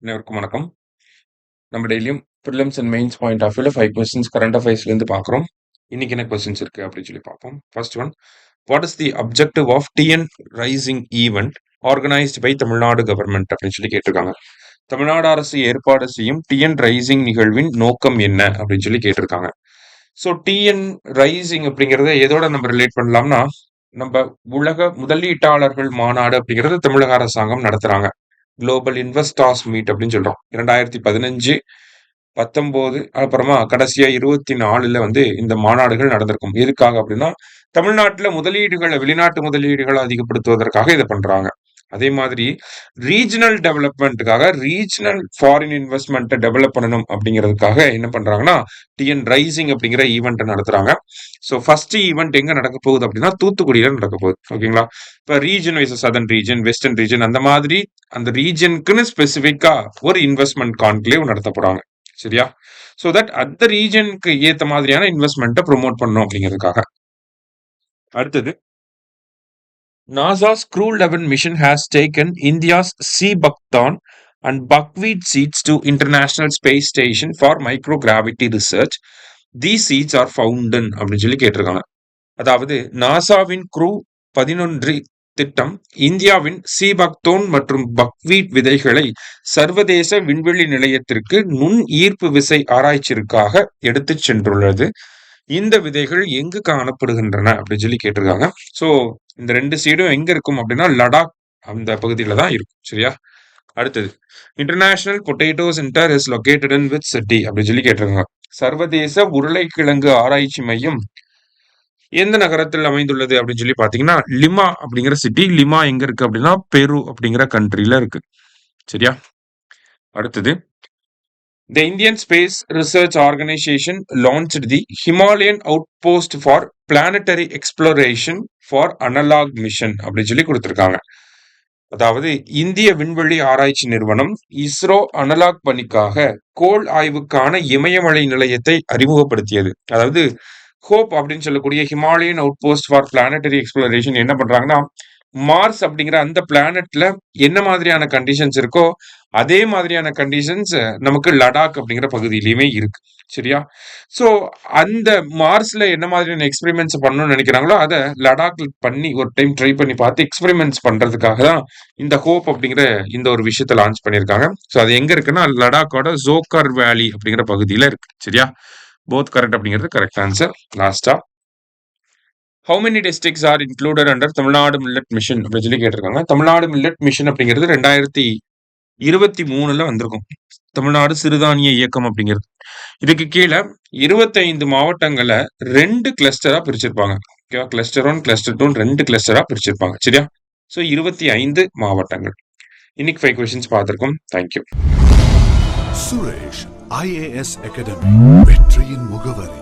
அனைவருக்கும் வணக்கம். நம்ம டெய்லியும் prelims and mains point of வியூல 5 கொஸ்டின்ஸ் கரண்ட் அஃபேர்ஸ்லேருந்து பார்க்குறோம். இன்னைக்கு என்ன கொஸ்டின்ஸ் இருக்கு அப்படின்னு சொல்லி பார்ப்போம். First one, what is the objective of TN rising event organised by Tamil Nadu government அப்படின்னு சொல்லி கேட்டிருக்காங்க. தமிழ்நாடு அரசு ஏற்பாடு செய்யும் டிஎன் ரைசிங் நிகழ்வின் நோக்கம் என்ன அப்படின்னு சொல்லி கேட்டிருக்காங்க. ஸோ டிஎன் ரைசிங் அப்படிங்கிறத எதோட நம்ம ரிலேட் பண்ணலாம்னா, நம்ம உலக முதலீட்டாளர்கள் மாநாடு அப்படிங்கிறது தமிழக அரசாங்கம் நடத்துறாங்க. குளோபல் இன்வெஸ்டார்ஸ் மீட் அப்படின்னு சொல்றோம். 2015, 19 அப்புறமா கடைசியா 24ல இந்த மாநாடுகள் நடந்திருக்கும். எதுக்காக அப்படின்னா, தமிழ்நாட்டுல வெளிநாட்டு முதலீடுகளை அதிகப்படுத்துவதற்காக இதை பண்றாங்க. அதே மாதிரி ரீஜனல் டெவலப்மெண்ட்டுக்காக ரீஜனல் ஃபாரின் இன்வெஸ்ட்மெண்ட்டை டெவலப் பண்ணணும் அப்படிங்கிறதுக்காக என்ன பண்றாங்கன்னா, டிஎன் ரைசிங் அப்படிங்கிற ஈவெண்ட் நடத்துறாங்க. ஸோ ஃபர்ஸ்ட் ஈவெண்ட் எங்க நடக்க போகுது அப்படின்னா, தூத்துக்குடியில நடக்க போகுது. ஓகேங்களா? இப்போ region wise southern region, western region, அந்த மாதிரி அந்த ரீஜனுக்குன்னு ஸ்பெசிஃபிக்கா ஒரு இன்வெஸ்ட்மெண்ட் கான்க்ளேவ் நடத்த போறாங்க. சரியா? ஸோ தட் அந்த ரீஜனுக்கு ஏத்த மாதிரியான இன்வெஸ்ட்மெண்ட்டை ப்ரொமோட் பண்ணணும் அப்படிங்கிறதுக்காக. அடுத்தது, NASA's Crew 11 mission has taken India's Seabukton and buckwheat seeds to International Space Station for microgravity research. These seeds are found in அப்படின்னு சொல்லி கேட்டிருக்காங்க. அதாவது நாசாவின் க்ரூ 11 திட்டம் இந்தியாவின் சீபக்தோன் மற்றும் பக்வீட் விதைகளை சர்வதேச விண்வெளி நிலையத்திற்கு நுண் ஈர்ப்பு விசை ஆராய்ச்சிற்காக எடுத்துச் சென்றுள்ளது. இந்த விதைகள் எங்கு காணப்படுகின்றன அப்படின்னு சொல்லி கேட்டிருக்காங்க. ஸோ இந்த 2 சீடும் எங்க இருக்கும் அப்படின்னா, லடாக் அந்த பகுதியில தான் இருக்கும். சரியா? அடுத்தது, international potato centre is located in which city அப்படின்னு சொல்லி கேட்டிருக்காங்க. சர்வதேச உருளைக்கிழங்கு ஆராய்ச்சி மையம் எந்த நகரத்தில் அமைந்துள்ளது அப்படின்னு சொல்லி பாத்தீங்கன்னா, லிமா அப்படிங்கிற சிட்டி. லிமா எங்க இருக்கு அப்படின்னா, பெரு அப்படிங்கிற கண்ட்ரில இருக்கு. சரியா? அடுத்தது, The Indian Space Research Organization launched the Himalayan Outpost for Planetary Exploration for Analog Mission அப்படின்னு சொல்லி கொடுத்திருக்காங்க. அதாவது இந்திய விண்வெளி ஆராய்ச்சி நிறுவனம் இஸ்ரோ அனலாக் பணிக்காக கோள் ஆய்வுக்கான இமயமலை நிலையத்தை அறிமுகப்படுத்தியது. அதாவது ஹோப் அப்படின்னு சொல்லக்கூடிய Himalayan outpost for planetary exploration என்ன பண்றாங்கன்னா, மார்ஸ் அப்படிங்கிற அந்த பிளானட்ல என்ன மாதிரியான கண்டிஷன்ஸ் இருக்கோ அதே மாதிரியான கண்டிஷன்ஸ் நமக்கு லடாக் அப்படிங்கிற பகுதியிலுமே இருக்கு. சரியா? ஸோ அந்த மார்ஸ்ல என்ன மாதிரியான எக்ஸ்பெரிமெண்ட்ஸ் பண்ணணும்னு நினைக்கிறாங்களோ அதை லடாக்ல பண்ணி ஒரு டைம் ட்ரை பண்ணி பார்த்து எக்ஸ்பெரிமெண்ட்ஸ் பண்றதுக்காக தான் இந்த ஹோப் அப்படிங்கிற இந்த ஒரு விஷயத்தை லான்ச் பண்ணியிருக்காங்க. ஸோ அது எங்க இருக்குன்னா, லடாக்கோட ஜோக்கர் வேலி அப்படிங்கிற பகுதியில இருக்கு. சரியா? போத் கரெக்ட் அப்படிங்கிறது கரெக்ட் ஆன்சர். லாஸ்டா, how many districts are included under Tamil Nadu millet mission அப்படின்னு சொல்லி கேட்டிருக்காங்க. தமிழ்நாடு மில்லட் மிஷன் அப்படிங்கிறது 2023ல வந்திருக்கும். தமிழ்நாடு சிறுதானிய இயக்கம் அப்படிங்கிறது. இதுக்கு கீழே 25 மாவட்டங்களை 2 கிளஸ்டரா பிரிச்சிருப்பாங்க. ஓகேவா? Cluster 1, cluster 2 2 கிளஸ்டரா பிரிச்சிருப்பாங்க. சரியா? ஸோ 25 மாவட்டங்கள். இன்னைக்கு 5 கொஸ்டின்ஸ் பார்த்திருக்கோம். தேங்க்யூ. சுரேஷ் IAS அகாடமி, வெற்றியின் முகவரி.